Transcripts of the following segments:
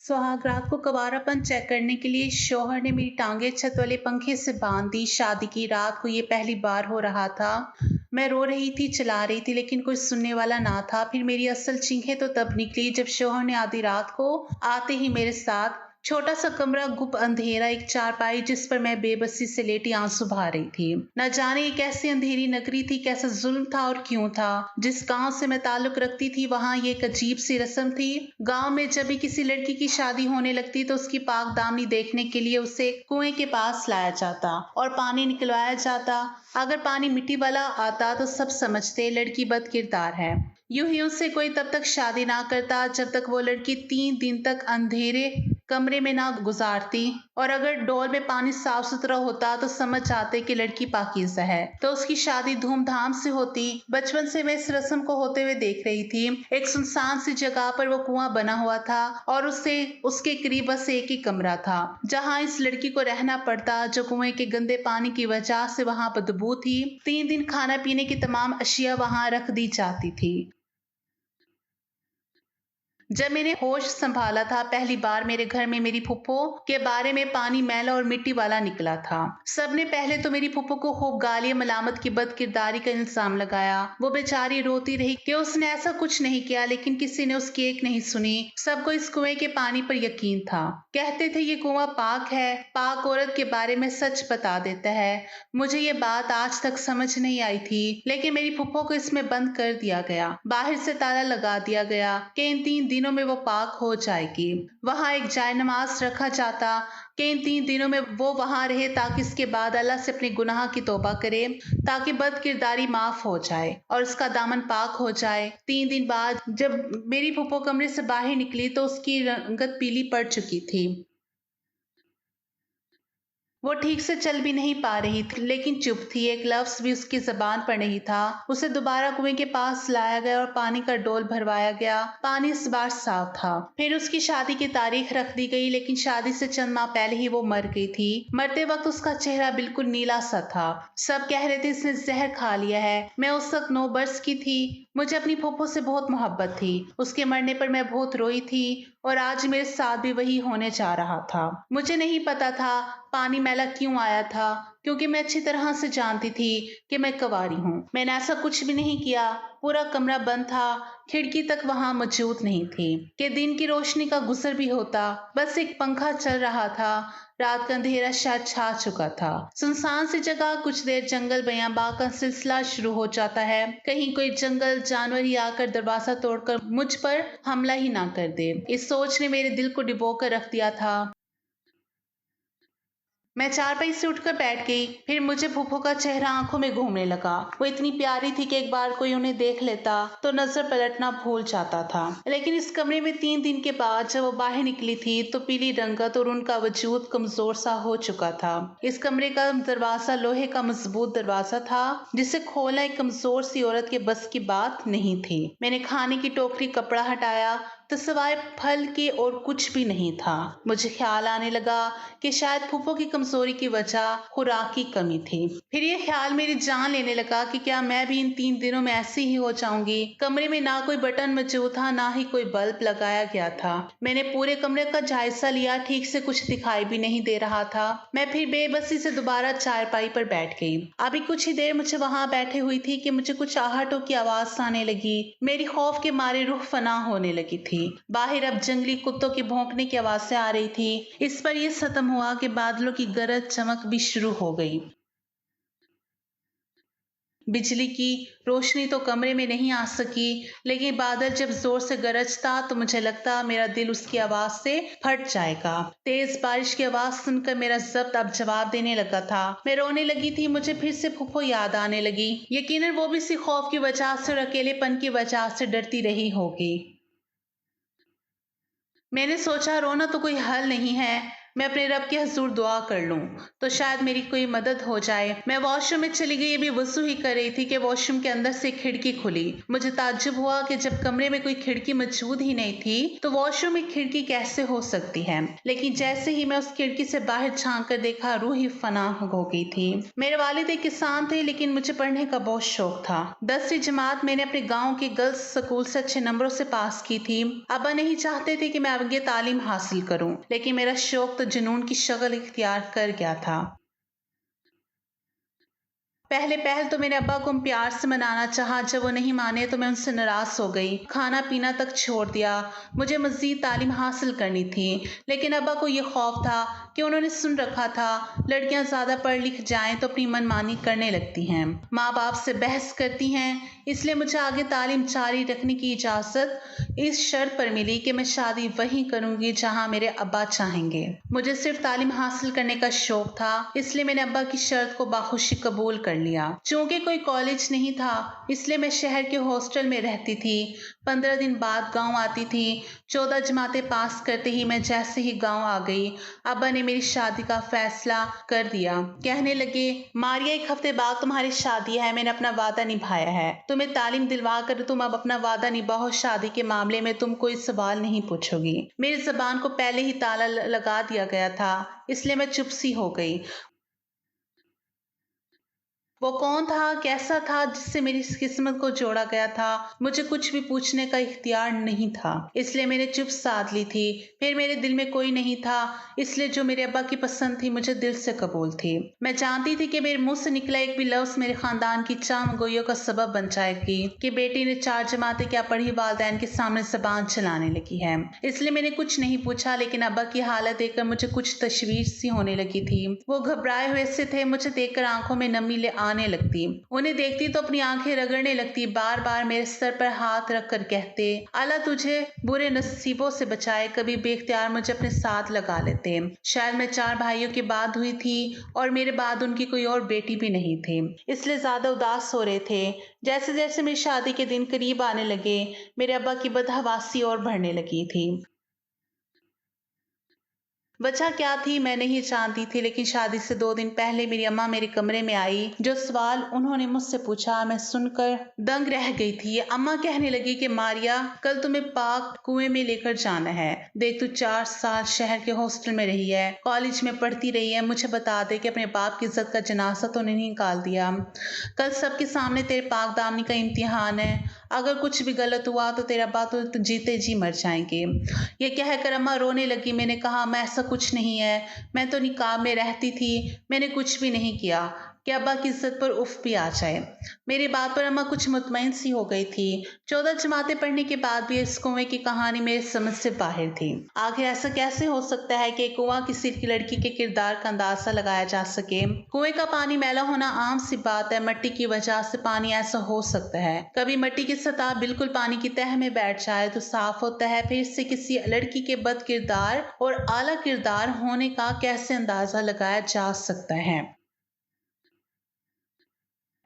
सुहाग रात को कवारापन चेक करने के लिए शौहर ने मेरी टांगे छत वाले पंखे से बांध दी। शादी की रात को ये पहली बार हो रहा था। मैं रो रही थी, चिल्ला रही थी, लेकिन कोई सुनने वाला ना था। फिर मेरी असल चीखें तो तब निकली जब शौहर ने आधी रात को आते ही मेरे साथ छोटा सा कमरा, गुप अंधेरा, एक चारपाई जिस पर मैं बेबसी से लेटी आंसू बहा रही थी। न जाने ये कैसी अंधेरी नगरी थी, कैसा जुल्म था और क्यों था। जिस गांव से मैं ताल्लुक रखती थी वहां ये एक अजीब सी रस्म थी। गांव में जब भी किसी लड़की की शादी होने लगती तो उसकी पाक दामनी देखने के लिए उसे कुएं के पास लाया जाता और पानी निकलवाया जाता। अगर पानी मिट्टी वाला आता तो सब समझते लड़की बद किरदार है। यूं ही उससे कोई तब तक शादी ना करता जब तक वो लड़की 3 दिन तक अंधेरे कमरे में ना गुजारती, और अगर डोल में पानी साफ सुथरा होता तो समझ जाते कि लड़की पाकीज़ा है, तो उसकी शादी धूमधाम से होती। बचपन से मैं इस रस्म को होते हुए देख रही थी। एक सुनसान सी जगह पर वो कुआं बना हुआ था और उससे उसके करीब बस एक ही कमरा था जहां इस लड़की को रहना पड़ता, जो कुएं के गंदे पानी की वजह से वहां बदबू थी। 3 दिन खाना पीने की तमाम अशिया वहां रख दी जाती थी। जब मैंने होश संभाला था, पहली बार मेरे घर में मेरी फुप्पो के बारे में पानी मैला और मिट्टी वाला निकला था। सबने पहले तो मेरी फुप्पो को खूब गालियां, मलामत की, बद किरदारी का इल्जाम लगाया। वो बेचारी रोती रही कि उसने ऐसा कुछ नहीं किया, लेकिन किसी ने उसकी एक नहीं सुनी। सबको इस कुएं के पानी पर यकीन था। कहते थे ये कुआं पाक है, पाक औरत के बारे में सच बता देता है। मुझे ये बात आज तक समझ नहीं आई थी, लेकिन मेरी फुप्पो को इसमें बंद कर दिया गया। बाहर से ताला लगा दिया गया कि इन 3 दिनों में वो पाक हो जाएगी। वहां एक जाय नमाज रखा जाता कि इन 3 दिनों में वो वहां रहे, ताकि इसके बाद अल्लाह से अपने गुनाह की तौबा करे, ताकि बद किरदारी माफ हो जाए और उसका दामन पाक हो जाए। 3 दिन बाद जब मेरी फुप्पो कमरे से बाहर निकली तो उसकी रंगत पीली पड़ चुकी थी। वो ठीक से चल भी नहीं पा रही थी, लेकिन चुप थी। एक लफ्ज भी उसकी जबान पर नहीं था। उसे दोबारा कुएं के पास लाया गया और पानी का डोल भरवाया गया। पानी इस बार साफ था। फिर उसकी शादी की तारीख रख दी गई, लेकिन शादी से चंद माह पहले ही वो मर गई थी। मरते वक्त उसका चेहरा बिल्कुल नीला सा था। सब कह रहे थे इसने जहर खा लिया है। मैं उस वक्त 9 वर्ष की थी। मुझे अपनी फूफो से बहुत मोहब्बत थी। उसके मरने पर मैं बहुत रोई थी और आज मेरे साथ भी वही होने जा रहा था। मुझे नहीं पता था पानी मैला क्यों आया था, क्योंकि मैं अच्छी तरह से जानती थी कि मैं कुंवारी हूँ। मैंने ऐसा कुछ भी नहीं किया। पूरा कमरा बंद था, खिड़की तक वहां मौजूद नहीं थी कि दिन की रोशनी का गुजर भी होता। बस एक पंखा चल रहा था। रात का अंधेरा शायद छा चुका था। सुनसान सी जगह, कुछ देर जंगल बयांबा का सिलसिला शुरू हो जाता है। कहीं कोई जंगल जानवर ही आकर दरवाजा तोड़कर मुझ पर हमला ही ना कर दे। इस सोच ने मेरे दिल को डिबो कर रख दिया था। मैं चारपाई से उठकर बैठ गई। फिर मुझे फूफो का चेहरा आंखों में घूमने लगा। वो इतनी प्यारी थी कि एक बार कोई उन्हें देख लेता तो नजर पलटना भूल जाता था। लेकिन इस कमरे में 3 दिन के बाद जब वो बाहर निकली थी तो पीली रंगत और उनका वजूद कमजोर सा हो चुका था। इस कमरे का दरवाजा लोहे का मजबूत दरवाजा था, जिसे खोलना एक कमजोर सी औरत के बस की बात नहीं थी। मैंने खाने की टोकरी कपड़ा हटाया तो सिवाय फल के और कुछ भी नहीं था। मुझे ख्याल आने लगा कि शायद फूफो की कमजोरी की वजह खुराक की कमी थी। फिर ये ख्याल मेरी जान लेने लगा कि क्या मैं भी इन 3 दिनों में ऐसी ही हो जाऊंगी। कमरे में ना कोई बटन मौजूद था, ना ही कोई बल्ब लगाया गया था। मैंने पूरे कमरे का जायजा लिया, ठीक से कुछ दिखाई भी नहीं दे रहा था। मैं फिर बेबसी से दोबारा चारपाई पर बैठ गई। अभी कुछ ही देर मुझे वहां बैठे हुई थी कि मुझे कुछ आहटों की आवाज आने लगी। मेरी खौफ के मारे रूह फना होने लगी थी। बाहर अब जंगली कुत्तों के भौंकने की आवाजें आ रही थी। इस पर यह खत्म हुआ कि बादलों की गरज चमक भी शुरू हो गई। बिजली की रोशनी तो कमरे में नहीं आ सकी, लेकिन बादल जब जोर से गरजता तो मुझे लगता मेरा दिल उसकी आवाज से फट जाएगा। तेज बारिश की आवाज सुनकर मेरा जब्त अब जवाब देने लगा था। मैं रोने लगी थी। मुझे फिर से फूफो याद आने लगी। यकीनन वो भी इसी खौफ की वजह से और अकेलेपन की वजह से डरती रही होगी। मैंने सोचा रोना तो कोई हल नहीं है। मैं अपने रब के हजूर दुआ कर लूं तो शायद मेरी कोई मदद हो जाए। मैं वॉशरूम में चली गई, ये भी वजू ही कर रही थी कि वॉशरूम के अंदर से खिड़की खुली। मुझे ताज्जुब हुआ कि जब कमरे में कोई खिड़की मौजूद ही नहीं थी तो वॉशरूम में खिड़की कैसे हो सकती है। लेकिन जैसे ही मैं उस खिड़की से बाहर झांक कर देखा, रूह ही फना हो गई थी। मेरे वालिद एक किसान थे, लेकिन मुझे पढ़ने का बहुत शौक था। 10वीं जमात मैंने अपने गांव के गर्ल्स स्कूल से अच्छे नंबरों से पास की थी। अब्बा नहीं चाहते थे कि मैं आगे तालीम हासिल करूं, लेकिन मेरा शौक तो जुनून की शक्ल इख्तियार कर गया था। पहले पहल तो मेरे अब्बा को हम प्यार से मनाना चाहा, जब वो नहीं माने तो मैं उनसे नाराज हो गई, खाना पीना तक छोड़ दिया। मुझे मजीद तालीम हासिल करनी थी, लेकिन अब्बा को ये खौफ था कि उन्होंने सुन रखा था लड़कियां ज्यादा पढ़ लिख जाएं तो अपनी मनमानी करने लगती हैं, माँ बाप से बहस करती हैं। इसलिए मुझे आगे तालीम जारी रखने की इजाजत इस शर्त पर मिली कि मैं शादी वहीं करूंगी जहां मेरे अब्बा चाहेंगे। मुझे सिर्फ तालीम हासिल करने का शौक था, इसलिए मैंने अब्बा की शर्त को बाखुशी कबूल कर लिया। चूंकि कोई कॉलेज नहीं था, इसलिए मैं शहर के हॉस्टल में रहती थी। 15 दिन बाद गांव आती थी। 14 जमातें पास करते ही मैं जैसे ही गांव आ गई, अब्बा ने मेरी शादी का फैसला कर दिया। कहने लगे, मारिया, 1 हफ्ते बाद तुम्हारी शादी है, मैंने अपना वादा निभाया है। तुम्हें तालीम दिलवा कर तुम अब अपना वादा निभाओ, शादी के मामले में तुम कोई सवाल नहीं पूछोगी। मेरी जबान को पहले ही ताला लगा दिया गया था, इसलिए मैं चुप सी हो गई। वो कौन था, कैसा था जिससे मेरी इस किस्मत को जोड़ा गया था? मुझे कुछ भी पूछने का इख्तियार नहीं था, इसलिए मैंने चुप साध ली थी। फिर मेरे दिल में कोई नहीं था, इसलिए जो मेरे अब्बा की पसंद थी मुझे दिल से कबूल थी। मैं जानती थी कि मेरे मुंह से निकला एक भी लफ्ज मेरे खानदान की चामगोइयों का सबब बन जाएगी कि बेटी ने 4 जमातें क्या पढ़ी, वालिदैन के सामने जबान चलाने लगी है। इसलिए मैंने कुछ नहीं पूछा, लेकिन अब्बा की हालत देखकर मुझे कुछ तशवीश सी होने लगी थी। वो घबराए हुए से थे, मुझे देखकर आंखों में नमी ले आने लगती। उन्हें देखती तो अपनी आंखें रगड़ने लगती, बार बार मेरे सर पर हाथ रख कर कहते, अल्लाह तुझे बुरे नसीबों से बचाए, कभी बेख्तियार मुझे अपने साथ लगा लेते। शायद मैं 4 भाइयों के बाद हुई थी और मेरे बाद उनकी कोई और बेटी भी नहीं थी, इसलिए ज्यादा उदास हो रहे थे। जैसे जैसे मेरी शादी के दिन करीब आने लगे, मेरे अब्बा की बदहवासी और बढ़ने लगी थी। वजह क्या थी मैं नहीं जानती थी, लेकिन शादी से 2 दिन पहले मेरी अम्मा मेरे कमरे में आई। जो सवाल उन्होंने मुझसे पूछा मैं सुनकर दंग रह गई थी। अम्मा कहने लगी कि मारिया, कल तुम्हें पाक कुएं में लेकर जाना है। देख, तू 4 साल शहर के हॉस्टल में रही है, कॉलेज में पढ़ती रही है, मुझे बता दे कि अपने बाप की इज्जत का जनाजा तो नहीं निकाल दिया। कल सबके सामने तेरे पाक दामनी का इम्तिहान है, अगर कुछ भी गलत हुआ तो तेरा बाप तो जीते जी मर जाएंगे। ये कहकर अम्मा रोने लगी। मैंने कहा, मैं ऐसा कुछ नहीं है, मैं तो निकाब में रहती थी, मैंने कुछ भी नहीं किया कि अब्बा की इज्जत पर उफ भी आ जाए। मेरी बात पर अम्मा कुछ मुतमईन सी हो गई थी। 14 जमातें पढ़ने के बाद भी इस कुएं की कहानी मेरे समझ से बाहर थी। आखिर ऐसा कैसे हो सकता है कि कुआं किसी की लड़की के किरदार का अंदाजा लगाया जा सके? कुएं का पानी मैला होना आम सी बात है, मिट्टी की वजह से पानी ऐसा हो सकता है। कभी मिट्टी की सतह बिल्कुल पानी की तह में बैठ जाए तो साफ होता है, फिर इससे किसी लड़की के बद किरदार और आला किरदार होने का कैसे अंदाजा लगाया जा सकता है?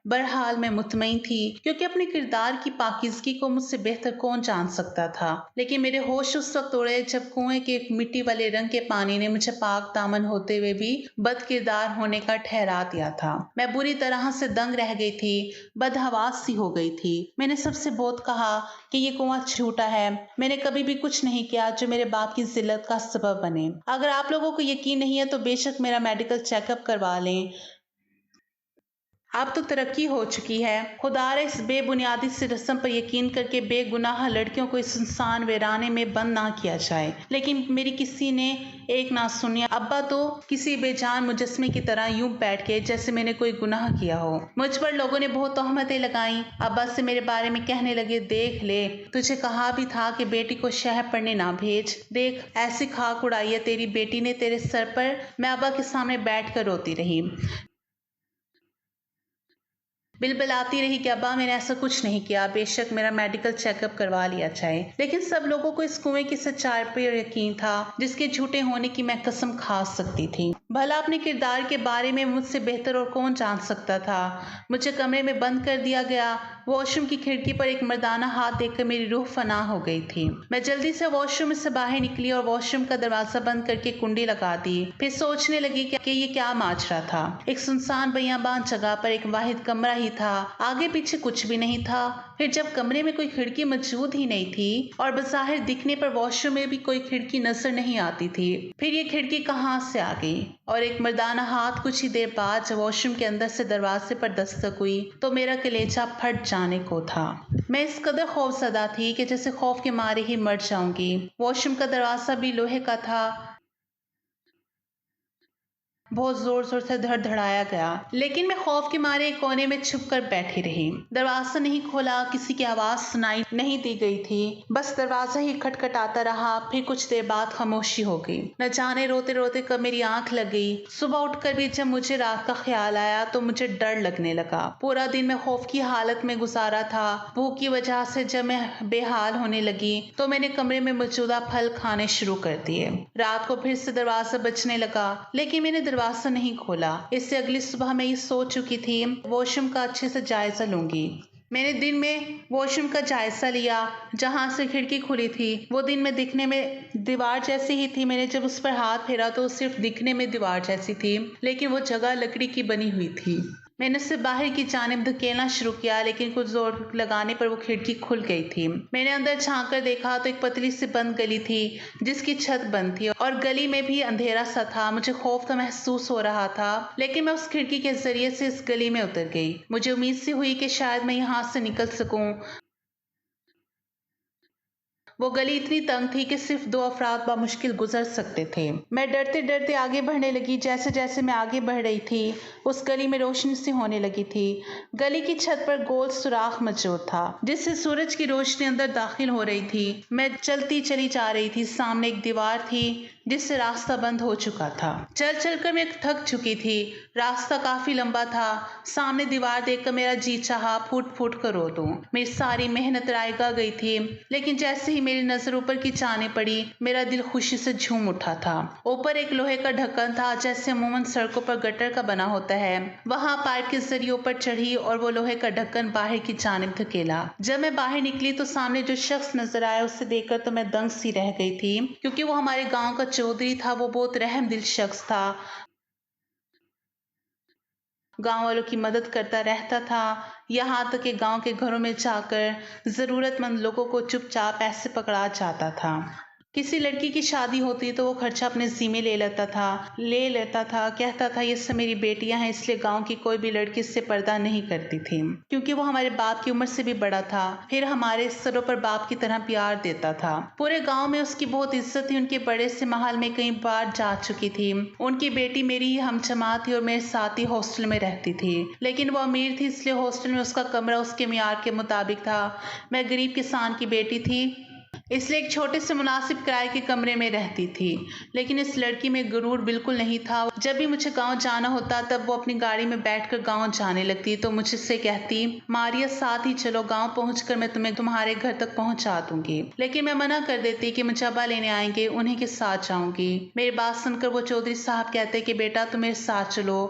बहरहाल मैं मुतमईन थी, क्योंकि अपने किरदार की पाकीज़गी को मुझसे बेहतर कौन जान सकता था। लेकिन मेरे होश उस वक्त उड़े जब कुएं के एक मिट्टी वाले रंग के पानी ने मुझे पाक दामन होते हुए भी बद किरदार होने का ठहरा दिया था। मैं बुरी तरह से दंग रह गई थी, बदहवास सी हो गई थी। मैंने सबसे बहुत कहा कि ये कुआं झूठा है, मैंने कभी भी कुछ नहीं किया जो मेरे बाप की जिल्लत का सबब बने। अगर आप लोगों को यकीन नहीं है तो बेशक मेरा मेडिकल चेकअप करवा लें। अब तो तरक्की हो चुकी है। खुदारा इस बेबुनियादी सी रस्म पर यकीन करके बेगुनाह लड़कियों को इस सुनसान वीराने में बंद ना किया जाए। लेकिन मेरी किसी ने एक ना सुनी। अब्बा तो किसी बेजान मुजस्मे की तरह यूं बैठ गए जैसे मैंने कोई गुनाह किया हो। मुझ पर लोगों ने बहुत तोहमतें लगाई। अब्बा से मेरे बारे में कहने लगे, देख ले, तुझे कहा भी था कि बेटी को शहर पढ़ने ना भेज। देख, ऐसी खाक उड़ाई है तेरी बेटी ने तेरे सर पर। मैं अब्बा के सामने बैठ कर रोती रही, बिलबिलाती रही कि अब्बा, मैंने ऐसा कुछ नहीं किया, बेशक मेरा मेडिकल चेकअप करवा लिया जाए। लेकिन सब लोगों को इस कुएं की सच्चाई पर यकीन था, जिसके झूठे होने की मैं कसम खा सकती थी। भला अपने किरदार के बारे में मुझसे बेहतर और कौन जान सकता था। मुझे कमरे में बंद कर दिया गया। वॉशरूम की खिड़की पर एक मर्दाना हाथ देखकर मेरी रूह फना हो गई थी। मैं जल्दी से वॉशरूम से बाहर निकली और वॉशरूम का दरवाजा बंद करके कुंडी लगा दी। फिर सोचने लगी कि ये क्या माजरा था। एक सुनसान बियाबान जगह पर एक वाहिद कमरा ही था, आगे पीछे कुछ भी नहीं था। फिर जब कमरे में कोई खिड़की मौजूद ही नहीं थी और बज़ाहिर दिखने पर वॉशरूम में भी कोई खिड़की नजर नहीं आती थी, फिर ये खिड़की कहाँ से आ गई? और एक मर्दाना हाथ कुछ ही देर बाद जब वॉशरूम के अंदर से दरवाजे पर दस्तक हुई तो मेरा कलेजा फट जाने को था। मैं इस कदर खौफजदा थी कि जैसे खौफ के मारे ही मर जाऊंगी। वॉशरूम का दरवाजा भी लोहे का था, बहुत जोर जोर से धड़धड़ाया गया, लेकिन मैं खौफ के मारे एक कोने में छुप कर बैठी रही। दरवाजा नहीं खोला, किसी की आवाज सुनाई नहीं दी गई थी, बस दरवाजा ही खटखटाता रहा। फिर कुछ देर बाद खामोशी हो गई। न जाने रोते रोते कब मेरी आंख लग गई। सुबह उठकर भी जब मुझे रात का ख्याल आया तो मुझे डर लगने लगा। पूरा दिन मैं खौफ की हालत में गुजारा था। भूख की वजह से जब मैं बेहाल होने लगी तो मैंने कमरे में मौजूदा फल खाने शुरू कर दिए। रात को फिर से दरवाजा बजने लगा, लेकिन मैंने दरवाजा नहीं खोला। इससे अगली सुबह मैं ये सोच चुकी थी वॉशरूम का अच्छे से जायजा लूंगी। मैंने दिन में वॉशरूम का जायजा लिया, जहां से खिड़की खुली थी वो दिन में दिखने में दीवार जैसी ही थी। मैंने जब उस पर हाथ फेरा तो सिर्फ दिखने में दीवार जैसी थी, लेकिन वो जगह लकड़ी की बनी हुई थी। मैंने उसे बाहर की जानिब धकेलना शुरू किया, लेकिन कुछ जोर लगाने पर वो खिड़की खुल गई थी। मैंने अंदर झांक कर देखा तो एक पतली सी बंद गली थी जिसकी छत बंद थी और गली में भी अंधेरा सा था। मुझे खौफ तो महसूस हो रहा था, लेकिन मैं उस खिड़की के जरिए से इस गली में उतर गई। मुझे उम्मीद सी हुई कि शायद मैं यहाँ से निकल सकूं। वो गली इतनी तंग थी कि सिर्फ 2 अफराद बामुश्किल गुजर सकते थे। मैं डरते डरते आगे बढ़ने लगी। जैसे जैसे मैं आगे बढ़ रही थी उस गली में रोशनी सी होने लगी थी। गली की छत पर गोल सुराख मौजूद था जिससे सूरज की रोशनी अंदर दाखिल हो रही थी। मैं चलती चली जा रही थी। सामने एक दीवार थी जिससे रास्ता बंद हो चुका था। चल चलकर मैं थक चुकी थी। रास्ता काफी लंबा था। सामने दीवार देखकर मेरा जी चाहा फूट फूट कर रो दूं। मेरी सारी मेहनत रायगा गई थी, लेकिन जैसे ही मेरी नजर ऊपर की चाने पड़ी मेरा दिल खुशी से झूम उठा था। ऊपर एक लोहे का ढक्कन था, जैसे अमूमन सड़कों पर गटर का बना होता है। वहां पाइप के जरिए ऊपर चढ़ी और वो लोहे का ढक्कन बाहर की जानिब धकेला। जब मैं बाहर निकली तो सामने जो शख्स नजर आया उसे देखकर तो मैं दंग सी रह गई थी, क्योंकि वो हमारे गांव का चौधरी था। वो बहुत रहमदिल शख्स था, गांव वालों की मदद करता रहता था, यहाँ तक कि गांव के घरों में जाकर जरूरतमंद लोगों को चुपचाप पैसे पकड़ा जाता था। किसी लड़की की शादी होती तो वो खर्चा अपने ज़िम्मे ले लेता था। कहता था ये सब मेरी बेटियां हैं, इसलिए गांव की कोई भी लड़की इससे पर्दा नहीं करती थी, क्योंकि वो हमारे बाप की उम्र से भी बड़ा था। फिर हमारे सरों पर बाप की तरह प्यार देता था। पूरे गांव में उसकी बहुत इज्जत थी। उनके बड़े से महल में कई बार जा चुकी थी। उनकी बेटी मेरी ही हमजमात थी और मेरे साथ ही हॉस्टल में रहती थी, लेकिन वो अमीर थी इसलिए हॉस्टल में उसका कमरा उसके मियार के मुताबिक था। मैं गरीब किसान की बेटी थी, इसलिए एक छोटे से मुनासिब किराए के कमरे में रहती थी। लेकिन इस लड़की में गुरूर बिल्कुल नहीं था। जब भी मुझे गांव जाना होता तब वो अपनी गाड़ी में बैठकर गांव जाने लगती तो मुझसे कहती, मारिया साथ ही चलो, गांव पहुंचकर मैं तुम्हें तुम्हारे घर तक पहुंचा दूंगी। लेकिन मैं मना कर देती कि मुझे अब्बा लेने आएंगे, उन्हीं के साथ जाऊंगी। मेरी बात सुनकर वो चौधरी साहब कहते कि बेटा तुम मेरे साथ चलो,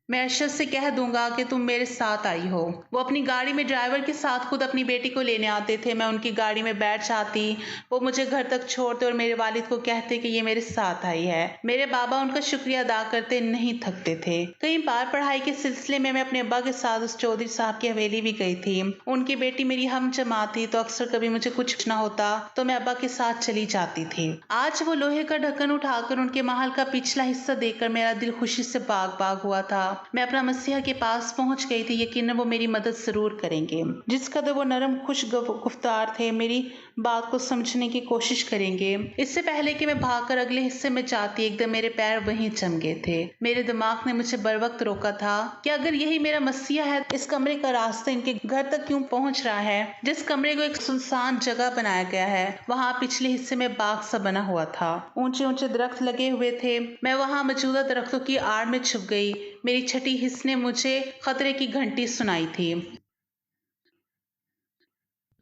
मैं अरशद से कह दूंगा कि तुम मेरे साथ आई हो। वो अपनी गाड़ी में ड्राइवर के साथ खुद अपनी बेटी को लेने आते थे। मैं उनकी गाड़ी में बैठ जाती, वो मुझे घर तक छोड़ते और मेरे वालिद को कहते कि ये मेरे साथ आई है। मेरे बाबा उनका शुक्रिया अदा करते नहीं थकते थे। कई बार पढ़ाई के सिलसिले में मैं अपने अब्बा के साथ उस चौधरी साहब की हवेली भी गई थी। उनकी बेटी मेरी हम जमात थी, तो अक्सर कभी मुझे कुछ ना होता तो मैं अब्बा के साथ चली जाती थी। आज वो लोहे का ढक्कन उठाकर उनके महल का पिछला हिस्सा देखकर मेरा दिल खुशी से बाग बाग हुआ था। मैं अपना मसीहा के पास पहुंच गई थी। यकीनन वो मेरी मदद जरूर करेंगे। जिस कदर वो नरम खुश गुफ्तार थे, मेरी बात को समझने की कोशिश करेंगे। इससे पहले कि मैं भागकर अगले हिस्से में जाती, एकदम मेरे पैर वहीं जम गए थे। मेरे दिमाग ने मुझे बर वक्त रोका था कि अगर यही मेरा मसीहा है, इस कमरे का रास्ता इनके घर तक क्यों पहुंच रहा है? जिस कमरे को एक सुनसान जगह बनाया गया है, वहां पिछले हिस्से में बाग सा बना हुआ था। ऊंचे ऊंचे दरख्त लगे हुए थे। मैं वहां मौजूदा दरख्तों की आड़ में छुप गई। मेरी छठी हिस्स ने मुझे खतरे की घंटी सुनाई थी।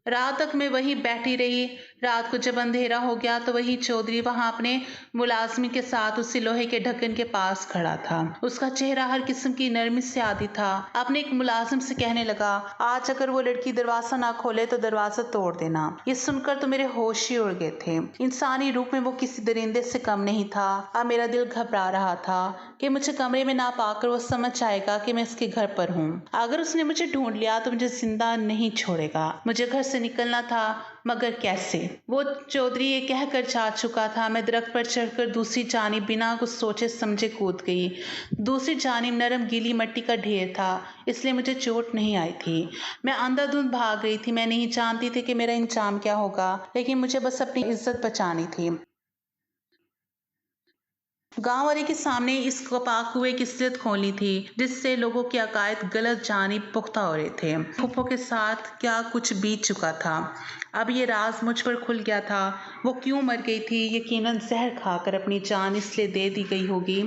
रात तक मैं वहीं बैठी रही। रात को जब अंधेरा हो गया तो वही चौधरी वहां अपने मुलाजमी के साथ उसी लोहे के ढक्कन के पास खड़ा था। उसका चेहरा हर किस्म की नरमी से आदी था। अपने एक मुलाजिम से कहने लगा, आज अगर वो लड़की दरवाजा ना खोले तो दरवाजा तोड़ देना। ये सुनकर तो मेरे होश ही उड़ गए थे। इंसानी रूप में वो किसी दरिंदे से कम नहीं था। अब मेरा दिल घबरा रहा था कि मुझे कमरे में ना पाकर वो समझ जाएगा कि मैं उसके घर पर हूँ। अगर उसने मुझे ढूंढ लिया तो मुझे जिंदा नहीं छोड़ेगा। मुझे घर से निकलना था, मगर कैसे? वो चौधरी ये कहकर जा चुका था। मैं दरख्त पर चढ़कर दूसरी जानिब बिना कुछ सोचे समझे कूद गई। दूसरी जानिब नरम गीली मिट्टी का ढेर था, इसलिए मुझे चोट नहीं आई थी। मैं अंधाधुंध भाग रही थी। मैं नहीं जानती थी कि मेरा इंजाम क्या होगा, लेकिन मुझे बस अपनी इज्जत बचानी थी। गांव वाले के सामने इस पाक कुएं की सिलसिला खोली थी, जिससे लोगों के अकायद गलत जानिब पुख्ता हो रहे थे। फूफो के साथ क्या कुछ बीत चुका था, अब ये राज मुझ पर खुल गया था। वो क्यों मर गई थी? यकीनन जहर खाकर अपनी जान इसलिए दे दी गई होगी।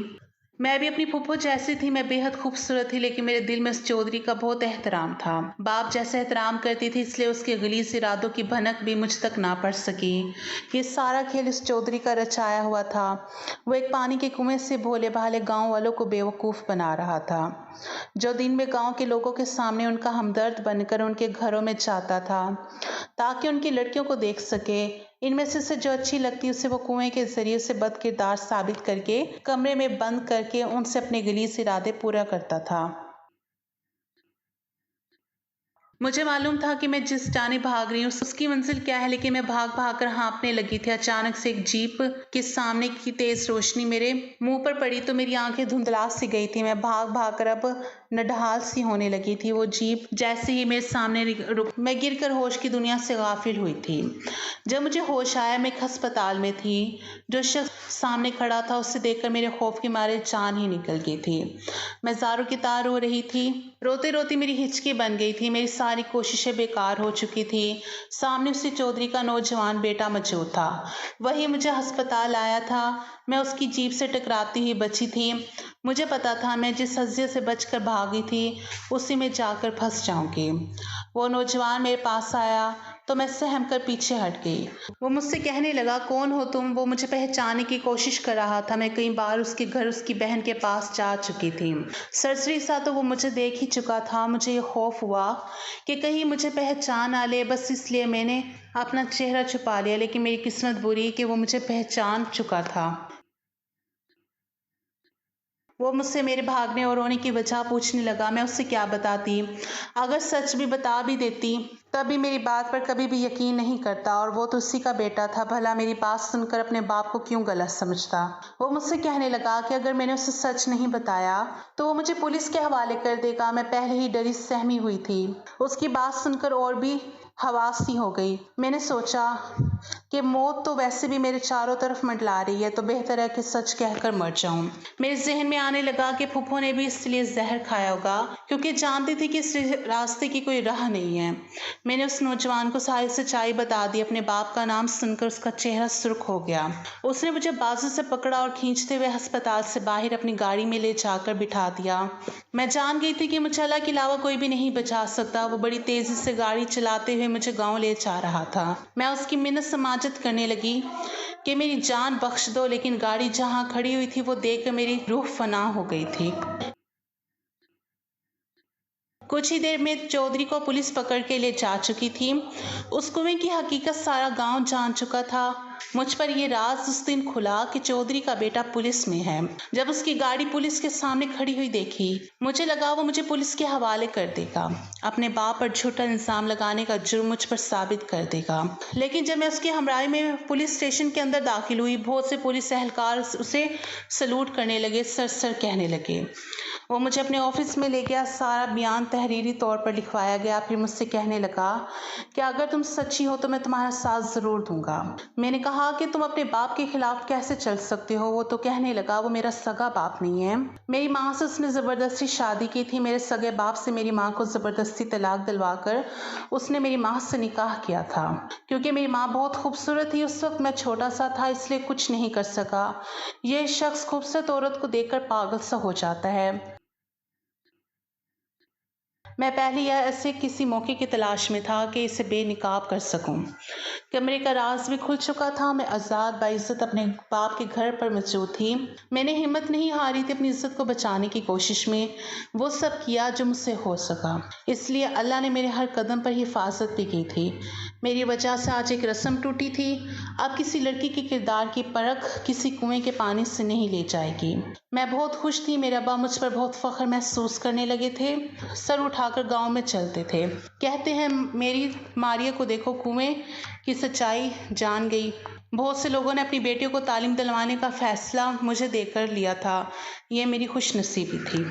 मैं भी अपनी फूफो जैसी थी। मैं बेहद खूबसूरत थी, लेकिन मेरे दिल में उस चौधरी का बहुत एहतराम था। बाप जैसे एहतराम करती थी, इसलिए उसके गलीज इरादों की भनक भी मुझ तक ना पड़ सकी। ये सारा खेल इस चौधरी का रचाया हुआ था। वो एक पानी के कुएं से भोले भाले गांव वालों को बेवकूफ़ बना रहा था। जो दिन में गांव के लोगों के सामने उनका हमदर्द बनकर उनके घरों में जाता था ताकि उनकी लड़कियों को देख सके। इनमें से उसे जो अच्छी लगती उसे वो कुएं के जरिए उसे बदकिरदार साबित करके कमरे में बंद करके उनसे अपने गलीज इरादे पूरा करता था। मुझे मालूम था कि मैं जिस जाने भाग रही हूँ उसकी मंजिल क्या है, लेकिन मैं भाग भाग कर हाँफने लगी थी। अचानक से एक जीप के सामने की तेज रोशनी मेरे मुंह पर पड़ी तो मेरी आंखें धुंधला सी गई थी। मैं भाग भाग कर अब नढाल सी होने लगी थी। वो जीप जैसे ही मेरे सामने रुक, मैं गिरकर होश की दुनिया से गाफिल हुई थी। जब मुझे होश आया, मैं एक अस्पताल में थी। जो शख्स सामने खड़ा था उसे देखकर मेरे खौफ के मारे जान ही निकल गई थी। मैं ज़ारों की तार रो रही थी। रोते रोते मेरी हिचकी बन गई थी। मेरी सारी कोशिशें बेकार हो चुकी थी। सामने उसी चौधरी का नौजवान बेटा मौजूद था। वही मुझे अस्पताल आया था। मैं उसकी जीप से टकराती हुई बची थी। मुझे पता था मैं जिस हज़्ज़े से बचकर भागी थी उसी में जाकर फंस जाऊंगी। वो नौजवान मेरे पास आया तो मैं सहम कर पीछे हट गई। वो मुझसे कहने लगा, कौन हो तुम? वो मुझे पहचानने की कोशिश कर रहा था। मैं कई बार उसके घर उसकी बहन के पास जा चुकी थी। सरसरी सा तो वो मुझे देख ही चुका था। मुझे ये खौफ हुआ कि कहीं मुझे पहचान ना ले, बस इसलिए मैंने अपना चेहरा छुपा लिया। लेकिन मेरी किस्मत बुरी कि वो मुझे पहचान चुका था। वो मुझसे मेरे भागने और रोने की वजह पूछने लगा। मैं उससे क्या बताती? अगर सच भी बता भी देती तभी मेरी बात पर कभी भी यकीन नहीं करता, और वो तो उसी का बेटा था। भला मेरी बात सुनकर अपने बाप को क्यों गलत समझता? वो मुझसे कहने लगा कि अगर मैंने उसे सच नहीं बताया तो वो मुझे पुलिस के हवाले कर देगा। मैं पहले ही डरी सहमी हुई थी। उसकी बात सुनकर और भी हवासी हो गई। मैंने सोचा कि मौत तो वैसे भी मेरे चारों तरफ मंडला रही है, तो बेहतर है कि सच कहकर मर जाऊं। मेरे जहन में आने लगा कि फूफो ने भी इसलिए जहर खाया होगा क्योंकि जानती थी कि इस रास्ते की कोई राह नहीं है। मैंने उस नौजवान को सारी सच्चाई बता दी। अपने बाप का नाम सुनकर उसका चेहरा सुर्ख हो गया। उसने मुझे बाजू से पकड़ा और खींचते हुए अस्पताल से बाहर अपनी गाड़ी में ले जाकर बिठा दिया। मैं जान गई थी कि मुझे अल्लाह के अलावा कोई भी नहीं बचा सकता। वो बड़ी तेजी से गाड़ी चलाते हुए मुझे गांव ले जा रहा था। मैं उसकी मिन्नत समाजत करने लगी कि मेरी जान बख्श दो, लेकिन गाड़ी जहां खड़ी हुई थी वो देखकर मेरी रूह फना हो गई थी। कुछ ही देर में चौधरी को पुलिस पकड़ के ले जा चुकी थी। उस कुएं की हकीकत सारा गांव जान चुका था। मुझ पर यह राज उस दिन खुला कि चौधरी का बेटा पुलिस में है। जब उसकी गाड़ी पुलिस के सामने खड़ी हुई देखी, मुझे लगा वो मुझे पुलिस के हवाले कर देगा, अपने बाप पर झूठा इल्जाम लगाने का जुर्म मुझ पर साबित कर देगा। लेकिन जब मैं उसकी हमराही में पुलिस स्टेशन के अंदर दाखिल हुई, बहुत से पुलिस एहलकार उसे सलूट करने लगे, सर सर कहने लगे। वो मुझे अपने ऑफिस में ले गया। सारा बयान तहरीरी तौर पर लिखवाया गया। फिर मुझसे कहने लगा कि अगर तुम सच्ची हो तो मैं तुम्हारा साथ ज़रूर दूंगा। मैंने कहा कि तुम अपने बाप के खिलाफ कैसे चल सकते हो? वो तो कहने लगा वो मेरा सगा बाप नहीं है। मेरी माँ से उसने ज़बरदस्ती शादी की थी। मेरे सगे बाप से मेरी माँ को ज़बरदस्ती तलाक दिलवा कर उसने मेरी माँ से निकाह किया था। क्योंकि मेरी माँ बहुत खूबसूरत थी, उस वक्त मैं छोटा सा था, इसलिए कुछ नहीं कर सका। यह शख्स खूबसूरत औरत को देखकर पागल सा हो जाता है। میں پہلے یا ایسے کسی موقع کی تلاش میں تھا کہ اسے بے نقاب کر سکوں۔ کمرے کا راز بھی کھل چکا تھا۔ میں آزاد باعزت اپنے باپ کے گھر پر موجود تھی۔ میں نے ہمت نہیں ہاری تھی اپنی عزت کو بچانے کی کوشش میں وہ سب کیا جو مجھ سے ہو سکا۔ اس لیے اللہ نے میرے ہر قدم پر حفاظت بھی کی تھی۔ میری وجہ سے آج ایک رسم ٹوٹی تھی۔ اب کسی لڑکی کے کردار کی پرکھ کسی کنویں کے پانی سے نہیں لی جائے گی۔ میں بہت خوش تھی۔ میرے ابا مجھ پر بہت فخر محسوس کرنے لگے تھے۔ سر اٹھا کر گاؤں میں چلتے تھے۔ کہتے ہیں میری ماریا کو دیکھو، کنویں کی سچائی جان گئی۔ بہت سے لوگوں نے اپنی بیٹیوں کو تعلیم دلوانے کا فیصلہ مجھے دے کر لیا تھا۔ یہ میری خوش نصیبی تھی۔